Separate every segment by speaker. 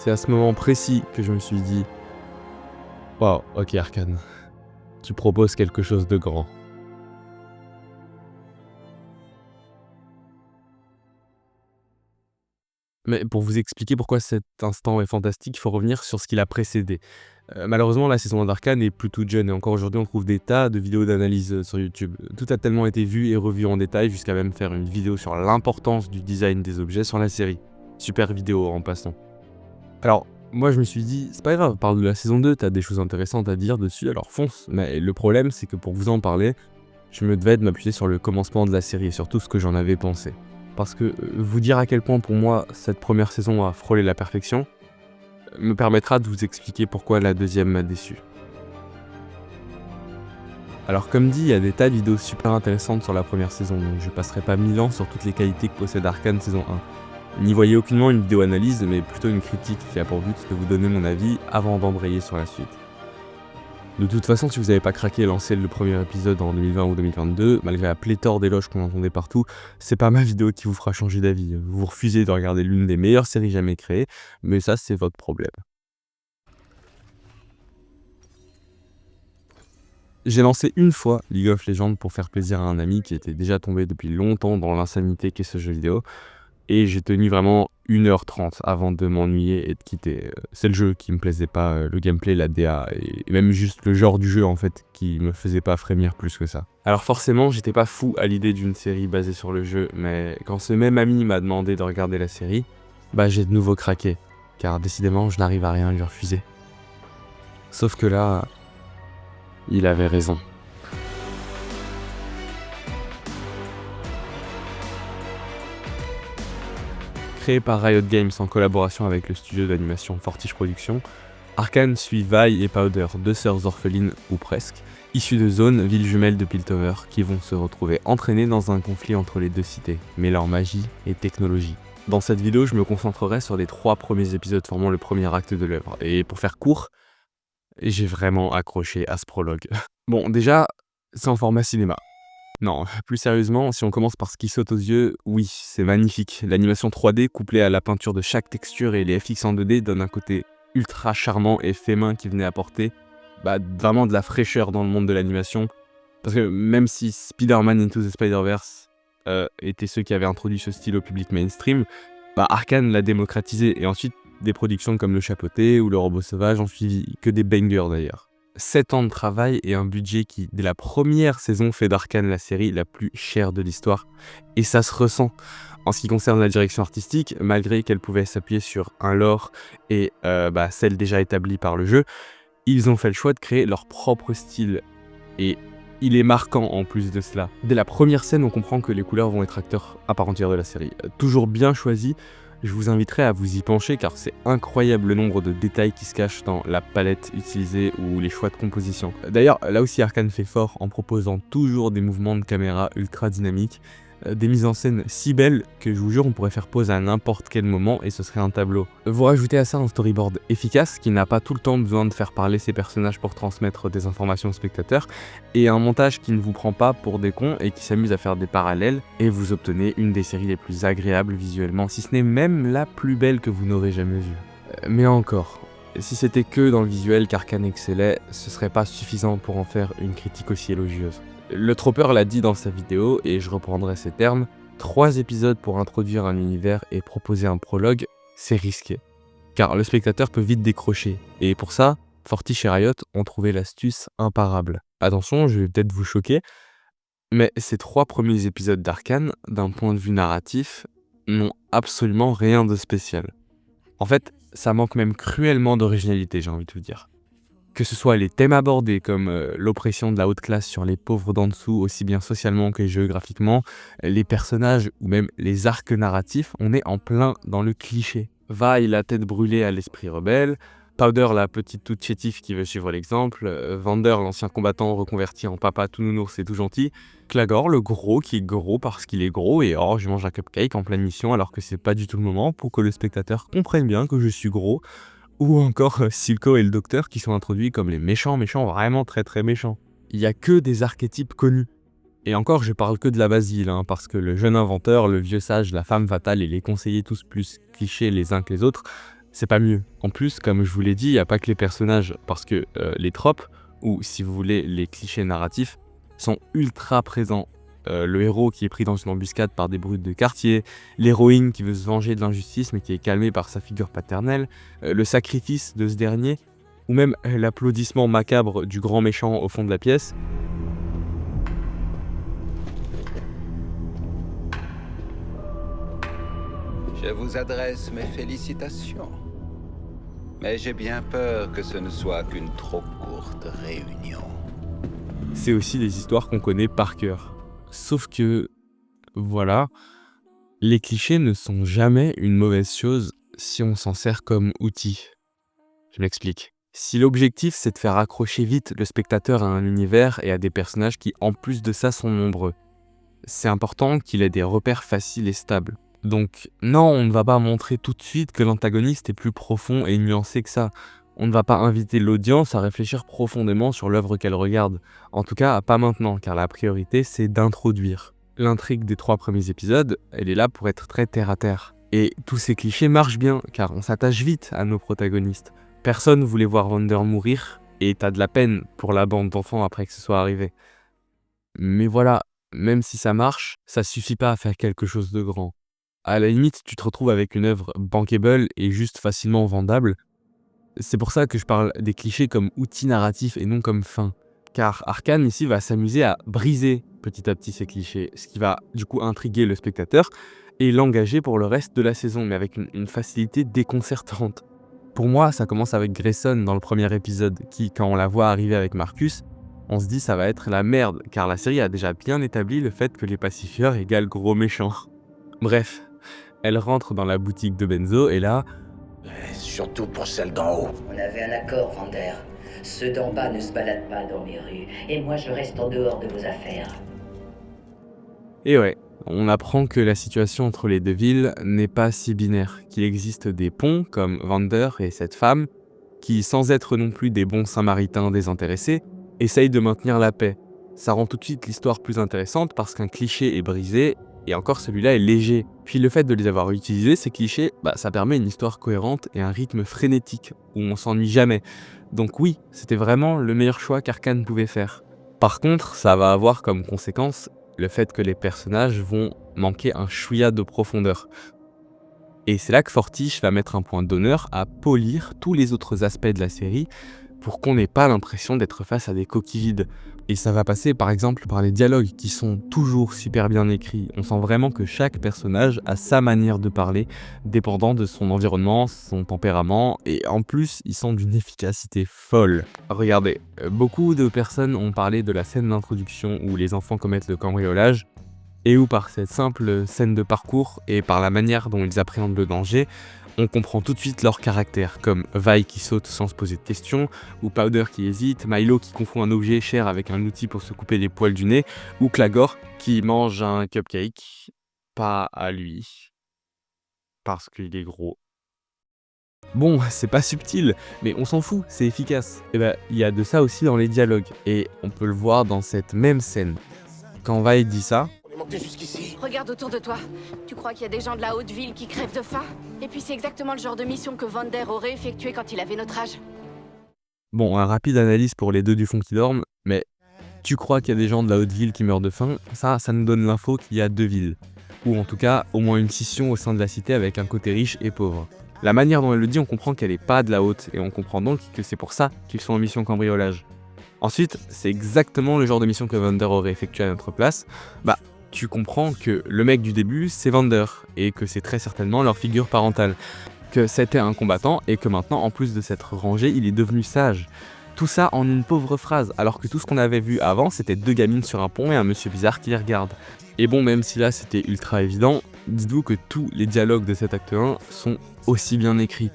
Speaker 1: C'est à ce moment précis que je me suis dit: «Waouh, OK Arcane, tu proposes quelque chose de grand». Mais pour vous expliquer pourquoi cet instant est fantastique, il faut revenir sur ce qui l'a précédé. Malheureusement, la saison 1 d'Arcane est plus toute jeune et encore aujourd'hui, on trouve des tas de vidéos d'analyse, sur YouTube. Tout a tellement été vu et revu en détail jusqu'à même faire une vidéo sur l'importance du design des objets sur la série. Super vidéo en passant. Alors, moi je me suis dit: «C'est pas grave, parle de la saison 2, t'as des choses intéressantes à dire dessus, alors fonce». Mais le problème, c'est que pour vous en parler, je me devais de m'appuyer sur le commencement de la série et sur tout ce que j'en avais pensé. Parce que, vous dire à quel point pour moi cette première saison a frôlé la perfection, me permettra de vous expliquer pourquoi la deuxième m'a déçu. Alors comme dit, il y a des tas de vidéos super intéressantes sur la première saison, donc je passerai pas 1000 ans sur toutes les qualités que possède Arcane saison 1. N'y voyez aucunement une vidéo analyse, mais plutôt une critique qui a pour but de vous donner mon avis avant d'embrayer sur la suite. De toute façon, si vous n'avez pas craqué et lancé le premier épisode en 2020 ou 2022, malgré la pléthore d'éloges qu'on entendait partout, c'est pas ma vidéo qui vous fera changer d'avis. Vous refusez de regarder l'une des meilleures séries jamais créées, mais ça c'est votre problème. J'ai lancé une fois League of Legends pour faire plaisir à un ami qui était déjà tombé depuis longtemps dans l'insanité qu'est ce jeu vidéo, et j'ai tenu vraiment 1h30 avant de m'ennuyer et de quitter. C'est le jeu qui me plaisait pas, le gameplay, la DA et même juste le genre du jeu en fait qui me faisait pas frémir plus que ça. Alors forcément, j'étais pas fou à l'idée d'une série basée sur le jeu, mais quand ce même ami m'a demandé de regarder la série, bah j'ai de nouveau craqué, car décidément je n'arrive à rien lui refuser. Sauf que là, il avait raison. Créé par Riot Games en collaboration avec le studio d'animation Fortiche Productions, Arcane suit Vi et Powder, deux sœurs orphelines, ou presque, issues de zones, villes jumelles de Piltover, qui vont se retrouver entraînées dans un conflit entre les deux cités, mêlant magie et technologie. Dans cette vidéo, je me concentrerai sur les 3 premiers épisodes formant le premier acte de l'œuvre, et pour faire court, j'ai vraiment accroché à ce prologue. Bon, déjà, c'est en format cinéma. Non, plus sérieusement, si on commence par ce qui saute aux yeux, oui, c'est magnifique. L'animation 3D couplée à la peinture de chaque texture et les FX en 2D donne un côté ultra charmant et fait main qui venait apporter vraiment de la fraîcheur dans le monde de l'animation. Parce que même si Spider-Man Into the Spider-Verse était ceux qui avaient introduit ce style au public mainstream, Arcane l'a démocratisé et ensuite des productions comme Le Chapeauté ou Le Robot Sauvage ont suivi, que des bangers d'ailleurs. 7 ans de travail et un budget qui, dès la première saison, fait d'Arcane la série la plus chère de l'histoire. Et ça se ressent. En ce qui concerne la direction artistique, malgré qu'elle pouvait s'appuyer sur un lore et celle déjà établie par le jeu, ils ont fait le choix de créer leur propre style. Et il est marquant en plus de cela. Dès la première scène, on comprend que les couleurs vont être acteurs à part entière de la série. Toujours bien choisi. Je vous inviterai à vous y pencher car c'est incroyable le nombre de détails qui se cachent dans la palette utilisée ou les choix de composition. D'ailleurs, là aussi Arcane fait fort en proposant toujours des mouvements de caméra ultra dynamiques, des mises en scène si belles que je vous jure on pourrait faire pause à n'importe quel moment et ce serait un tableau. Vous rajoutez à ça un storyboard efficace qui n'a pas tout le temps besoin de faire parler ses personnages pour transmettre des informations aux spectateurs et un montage qui ne vous prend pas pour des cons et qui s'amuse à faire des parallèles et vous obtenez une des séries les plus agréables visuellement, si ce n'est même la plus belle que vous n'aurez jamais vue. Mais encore, si c'était que dans le visuel qu'Arcane excellait, ce serait pas suffisant pour en faire une critique aussi élogieuse. Le Tropper l'a dit dans sa vidéo, et je reprendrai ces termes, 3 épisodes pour introduire un univers et proposer un prologue, c'est risqué. Car le spectateur peut vite décrocher, et pour ça, Fortiche et Riot ont trouvé l'astuce imparable. Attention, je vais peut-être vous choquer, mais ces 3 premiers épisodes d'Arcane, d'un point de vue narratif, n'ont absolument rien de spécial. En fait, ça manque même cruellement d'originalité, j'ai envie de vous dire. Que ce soit les thèmes abordés comme l'oppression de la haute classe sur les pauvres d'en dessous, aussi bien socialement que géographiquement, les personnages ou même les arcs narratifs, on est en plein dans le cliché. Vi, la tête brûlée à l'esprit rebelle, Powder, la petite toute chétive qui veut suivre l'exemple, Vander, l'ancien combattant reconverti en papa tout nounours et tout gentil, Clagor, le gros qui est gros parce qu'il est gros et oh je mange un cupcake en pleine mission alors que c'est pas du tout le moment pour que le spectateur comprenne bien que je suis gros. Ou encore Silco et le Docteur qui sont introduits comme les méchants vraiment très très méchants. Il y a que des archétypes connus. Et encore, je parle que de la Basile, parce que le jeune inventeur, le vieux sage, la femme fatale et les conseillers tous plus clichés les uns que les autres, C'est pas mieux. En plus, comme je vous l'ai dit, il n'y a pas que les personnages, parce que les tropes, ou si vous voulez, les clichés narratifs, sont ultra présents. Le héros qui est pris dans une embuscade par des brutes de quartier, l'héroïne qui veut se venger de l'injustice mais qui est calmée par sa figure paternelle, le sacrifice de ce dernier, ou même l'applaudissement macabre du grand méchant au fond de la pièce.
Speaker 2: Je vous adresse mes félicitations. Mais j'ai bien peur que ce ne soit qu'une trop courte réunion.
Speaker 1: C'est aussi des histoires qu'on connaît par cœur. Sauf que, voilà, les clichés ne sont jamais une mauvaise chose si on s'en sert comme outil. Je m'explique. Si l'objectif c'est de faire accrocher vite le spectateur à un univers et à des personnages qui en plus de ça sont nombreux, c'est important qu'il ait des repères faciles et stables. Donc non, on ne va pas montrer tout de suite que l'antagoniste est plus profond et nuancé que ça. On ne va pas inviter l'audience à réfléchir profondément sur l'œuvre qu'elle regarde. En tout cas, pas maintenant, car la priorité c'est d'introduire. L'intrigue des 3 premiers épisodes, elle est là pour être très terre-à-terre. Et tous ces clichés marchent bien, car on s'attache vite à nos protagonistes. Personne voulait voir Vander mourir, et t'as de la peine pour la bande d'enfants après que ce soit arrivé. Mais voilà, même si ça marche, ça suffit pas à faire quelque chose de grand. À la limite, tu te retrouves avec une œuvre bankable et juste facilement vendable. C'est pour ça que je parle des clichés comme outils narratifs et non comme fin. Car Arcane ici va s'amuser à briser petit à petit ces clichés, ce qui va du coup intriguer le spectateur et l'engager pour le reste de la saison, mais avec une facilité déconcertante. Pour moi, ça commence avec Grayson dans le premier épisode, qui, quand on la voit arriver avec Marcus, on se dit ça va être la merde, car la série a déjà bien établi le fait que les pacifieurs égalent gros méchants. Bref, elle rentre dans la boutique de Benzo et là,
Speaker 3: Surtout pour celle d'en haut.
Speaker 4: On avait un accord, Vander. Ceux d'en bas ne se baladent pas dans mes rues, et moi je reste en dehors de vos affaires.
Speaker 1: et ouais, on apprend que la situation entre les deux villes n'est pas si binaire, qu'il existe des ponts comme Vander et cette femme, qui, sans être non plus des bons samaritains désintéressés, essayent de maintenir la paix. Ça rend tout de suite l'histoire plus intéressante parce qu'un cliché est brisé, et encore celui-là est léger. Puis le fait de les avoir utilisés, ces clichés, ça permet une histoire cohérente et un rythme frénétique, où on s'ennuie jamais. Donc oui, c'était vraiment le meilleur choix qu'Arcane pouvait faire. Par contre, ça va avoir comme conséquence le fait que les personnages vont manquer un chouïa de profondeur. Et c'est là que Fortiche va mettre un point d'honneur à polir tous les autres aspects de la série pour qu'on n'ait pas l'impression d'être face à des coquilles vides. Et ça va passer par exemple par les dialogues qui sont toujours super bien écrits. On sent vraiment que chaque personnage a sa manière de parler, dépendant de son environnement, son tempérament, et en plus ils sont d'une efficacité folle. Regardez, beaucoup de personnes ont parlé de la scène d'introduction où les enfants commettent le cambriolage, et où par cette simple scène de parcours et par la manière dont ils appréhendent le danger, on comprend tout de suite leur caractère, comme Vi qui saute sans se poser de questions, ou Powder qui hésite, Milo qui confond un objet cher avec un outil pour se couper les poils du nez, ou Clagor qui mange un cupcake, pas à lui, parce qu'il est gros. Bon, c'est pas subtil, mais on s'en fout, c'est efficace. Et il y a de ça aussi dans les dialogues, et on peut le voir dans cette même scène. Quand Vi dit ça,
Speaker 5: Regarde autour de toi. Tu crois qu'il y a des gens de la haute ville qui crèvent de faim? Et puis c'est exactement le genre de mission que Vander aurait effectué quand il avait notre âge.
Speaker 1: bon, un rapide analyse pour les deux du fond qui dorment, mais tu crois qu'il y a des gens de la haute ville qui meurent de faim, ça nous donne l'info qu'il y a 2 villes. Ou en tout cas, au moins une scission au sein de la cité avec un côté riche et pauvre. La manière dont elle le dit, on comprend qu'elle n'est pas de la haute, et on comprend donc que c'est pour ça qu'ils sont en mission cambriolage. Ensuite, c'est exactement le genre de mission que Vander aurait effectué à notre place. Tu comprends que le mec du début, c'est Vander, et que c'est très certainement leur figure parentale. Que c'était un combattant, et que maintenant, en plus de s'être rangé, il est devenu sage. Tout ça en une pauvre phrase, alors que tout ce qu'on avait vu avant, c'était 2 gamines sur un pont et un monsieur bizarre qui les regarde. Et bon, même si là c'était ultra évident, dites-vous que tous les dialogues de cet acte 1 sont aussi bien écrits.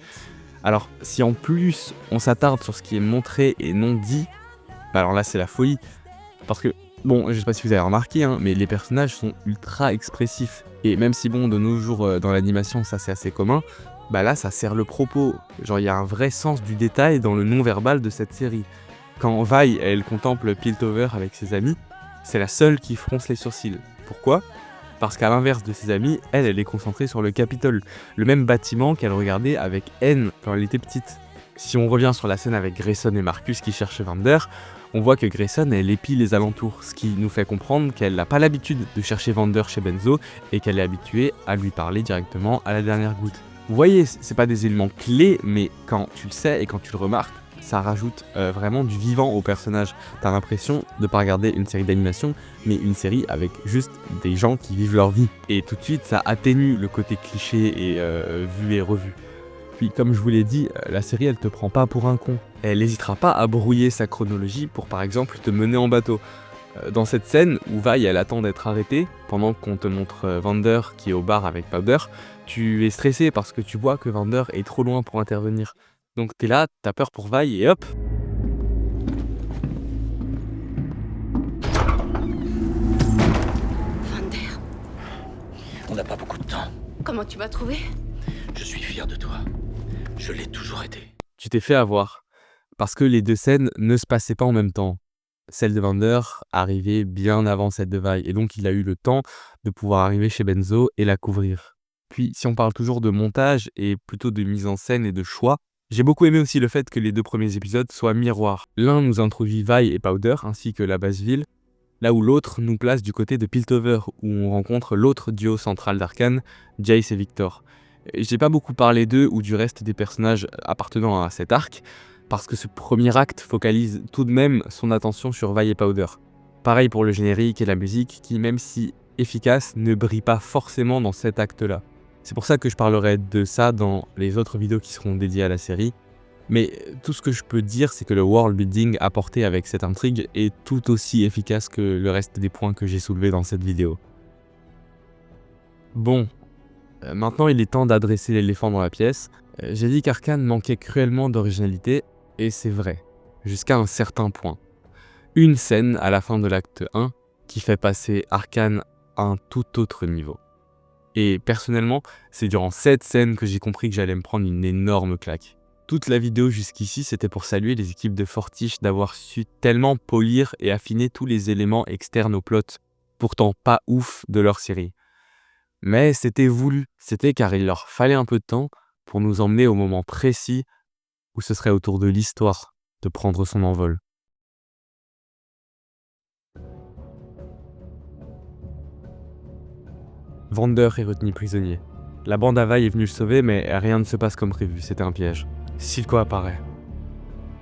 Speaker 1: Alors, si en plus on s'attarde sur ce qui est montré et non dit, alors là c'est la folie. Parce que, bon, je sais pas si vous avez remarqué, mais les personnages sont ultra expressifs. Et même si bon, de nos jours dans l'animation ça c'est assez commun, là ça sert le propos. Genre il y a un vrai sens du détail dans le non-verbal de cette série. Quand Vi, elle contemple Piltover avec ses amis, c'est la seule qui fronce les sourcils. Pourquoi ? Parce qu'à l'inverse de ses amis, elle est concentrée sur le Capitole, le même bâtiment qu'elle regardait avec haine quand elle était petite. Si on revient sur la scène avec Grayson et Marcus qui cherchent Vander, on voit que Grayson elle épie les alentours, ce qui nous fait comprendre qu'elle n'a pas l'habitude de chercher Vander chez Benzo et qu'elle est habituée à lui parler directement à la dernière goutte. Vous voyez, c'est pas des éléments clés, mais quand tu le sais et quand tu le remarques, ça rajoute vraiment du vivant au personnage. T'as l'impression de pas regarder une série d'animation, mais une série avec juste des gens qui vivent leur vie. Et tout de suite, ça atténue le côté cliché et vu et revu. Puis comme je vous l'ai dit, la série elle te prend pas pour un con. Elle n'hésitera pas à brouiller sa chronologie pour par exemple te mener en bateau. Dans cette scène où Vi elle attend d'être arrêtée, pendant qu'on te montre Vander qui est au bar avec Powder, tu es stressé parce que tu vois que Vander est trop loin pour intervenir. Donc t'es là, t'as peur pour Vi et hop.
Speaker 5: Vander,
Speaker 3: On n'a pas beaucoup de temps.
Speaker 5: comment tu m'as trouvé?
Speaker 3: Je suis fier de toi. Je l'ai toujours été.
Speaker 1: Tu t'es fait avoir. Parce que les deux scènes ne se passaient pas en même temps. Celle de Vander arrivait bien avant celle de Vi, et donc il a eu le temps de pouvoir arriver chez Benzo et la couvrir. Puis si on parle toujours de montage et plutôt de mise en scène et de choix, j'ai beaucoup aimé aussi le fait que les deux premiers épisodes soient miroirs. L'un nous introduit Vi et Powder ainsi que la base ville, là où l'autre nous place du côté de Piltover où on rencontre l'autre duo central d'Arcane, Jace et Victor. J'ai pas beaucoup parlé d'eux ou du reste des personnages appartenant à cet arc, parce que ce premier acte focalise tout de même son attention sur Vi et Powder. Pareil pour le générique et la musique qui, même si efficace, ne brille pas forcément dans cet acte-là. C'est pour ça que je parlerai de ça dans les autres vidéos qui seront dédiées à la série. Mais tout ce que je peux dire, c'est que le world building apporté avec cette intrigue est tout aussi efficace que le reste des points que j'ai soulevés dans cette vidéo. Bon, maintenant il est temps d'adresser l'éléphant dans la pièce. J'ai dit qu'Arcane manquait cruellement d'originalité, et c'est vrai, jusqu'à un certain point. Une scène à la fin de l'acte 1 qui fait passer Arcane à un tout autre niveau. Et personnellement, c'est durant cette scène que j'ai compris que j'allais me prendre une énorme claque. Toute la vidéo jusqu'ici, c'était pour saluer les équipes de Fortiche d'avoir su tellement polir et affiner tous les éléments externes au plot, pourtant pas ouf de leur série. Mais c'était voulu, c'était car il leur fallait un peu de temps pour nous emmener au moment précis où ce serait au tour de l'histoire de prendre son envol. Vander est retenu prisonnier. La bande à Vi est venue le sauver, mais rien ne se passe comme prévu, c'était un piège. Silco apparaît.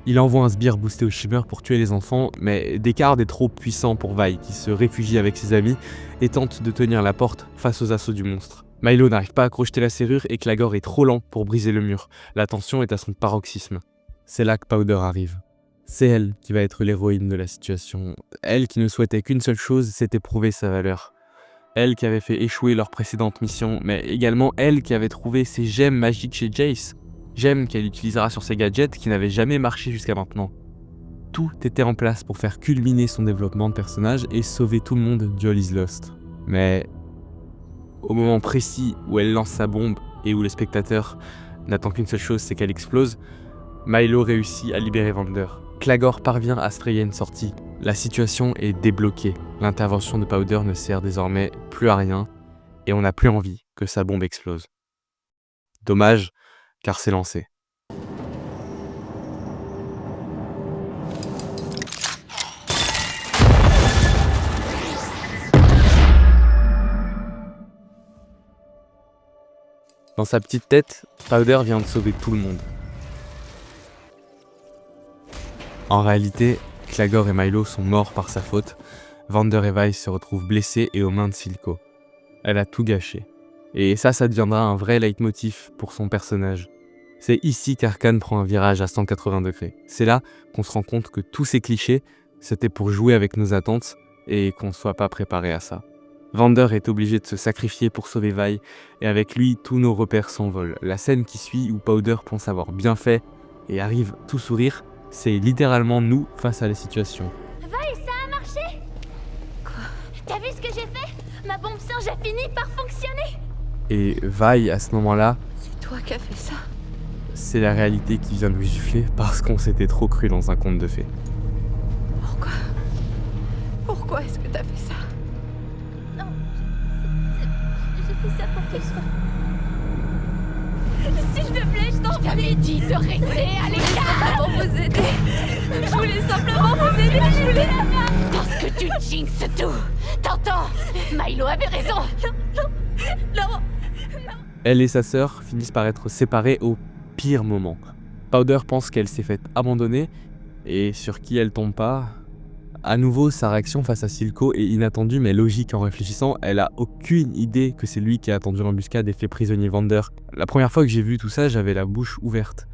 Speaker 1: Il envoie un sbire boosté au Shimmer pour tuer les enfants, mais Descartes est trop puissant pour Vi, qui se réfugie avec ses amis et tente de tenir la porte face aux assauts du monstre. Milo n'arrive pas à crocheter la serrure et Clagor est trop lent pour briser le mur. La tension est à son paroxysme. C'est là que Powder arrive. C'est elle qui va être l'héroïne de la situation. Elle qui ne souhaitait qu'une seule chose, c'était prouver sa valeur. Elle qui avait fait échouer leur précédente mission, mais également elle qui avait trouvé ses gemmes magiques chez Jace. Gemmes qu'elle utilisera sur ses gadgets qui n'avaient jamais marché jusqu'à maintenant. Tout était en place pour faire culminer son développement de personnage et sauver tout le monde du All Is Lost. Mais au moment précis où elle lance sa bombe et où le spectateur n'attend qu'une seule chose, c'est qu'elle explose, Milo réussit à libérer Vander. Clagor parvient à se frayer une sortie. La situation est débloquée. L'intervention de Powder ne sert désormais plus à rien et on n'a plus envie que sa bombe explose. Dommage, car c'est lancé. Dans sa petite tête, Powder vient de sauver tout le monde. En réalité, Clagor et Milo sont morts par sa faute. Vander et Vi se retrouvent blessés et aux mains de Silco. Elle a tout gâché. Et ça deviendra un vrai leitmotiv pour son personnage. C'est ici qu'Arcane prend un virage à 180 degrés. C'est là qu'on se rend compte que tous ces clichés, c'était pour jouer avec nos attentes et qu'on ne soit pas préparé à ça. Vander est obligé de se sacrifier pour sauver Vi, et avec lui, tous nos repères s'envolent. La scène qui suit où Powder pense avoir bien fait et arrive tout sourire, c'est littéralement nous face à la situation.
Speaker 6: Vi, ça a marché! Quoi? T'as vu ce que j'ai fait? Ma bombe singe a fini par fonctionner!
Speaker 1: Et Vi, à ce moment-là,
Speaker 5: C'est toi qui as fait ça.
Speaker 1: c'est la réalité qui vient de lui gifler parce qu'on s'était trop cru dans un conte de fées.
Speaker 5: Pourquoi est-ce que t'as fait ça?
Speaker 6: Non, S'il te plaît, je t'en prie.
Speaker 5: Je t'avais dit de rester à l'écart.
Speaker 6: Pour vous aider. Je voulais simplement vous aider. Je voulais la main.
Speaker 5: Parce que tu jinxes tout. T'entends? Milo avait raison.
Speaker 6: Non.
Speaker 1: Elle et sa sœur finissent par être séparées au pire moment. Powder pense qu'elle s'est faite abandonner, et sur qui elle tombe pas. À nouveau, sa réaction face à Silco est inattendue mais logique. En réfléchissant, elle a aucune idée que c'est lui qui a attendu l'embuscade et fait prisonnier Vander. La première fois que j'ai vu tout ça, j'avais la bouche ouverte.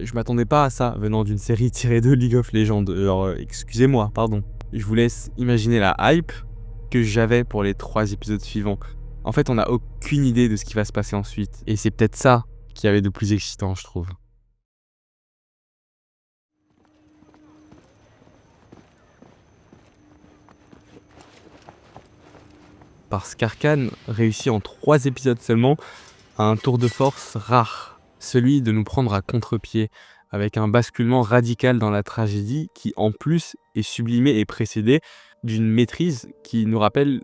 Speaker 1: Je m'attendais pas à ça venant d'une série tirée de League of Legends. Alors, excusez-moi, pardon. Je vous laisse imaginer la hype que j'avais pour les 3 épisodes suivants. En fait, on n'a aucune idée de ce qui va se passer ensuite. Et c'est peut-être ça qui avait de plus excitant, je trouve. Parce qu'Arcane réussit en 3 épisodes seulement à un tour de force rare, celui de nous prendre à contre-pied, avec un basculement radical dans la tragédie qui en plus est sublimé et précédé d'une maîtrise qui nous rappelle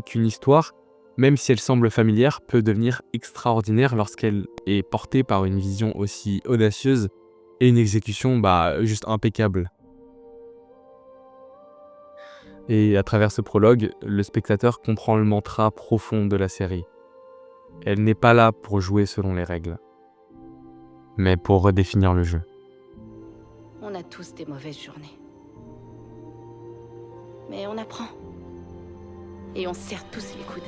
Speaker 1: qu'une histoire, même si elle semble familière, peut devenir extraordinaire lorsqu'elle est portée par une vision aussi audacieuse et une exécution juste impeccable. Et à travers ce prologue, le spectateur comprend le mantra profond de la série. Elle n'est pas là pour jouer selon les règles, mais pour redéfinir le jeu.
Speaker 5: On a tous des mauvaises journées. Mais on apprend. Et on se serre tous les coudes.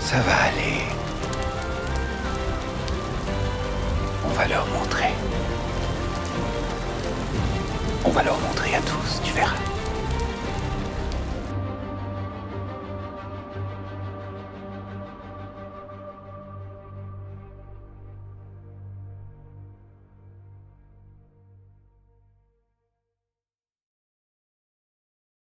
Speaker 2: Ça va aller. On va leur montrer. On va leur montrer à tous, tu verras.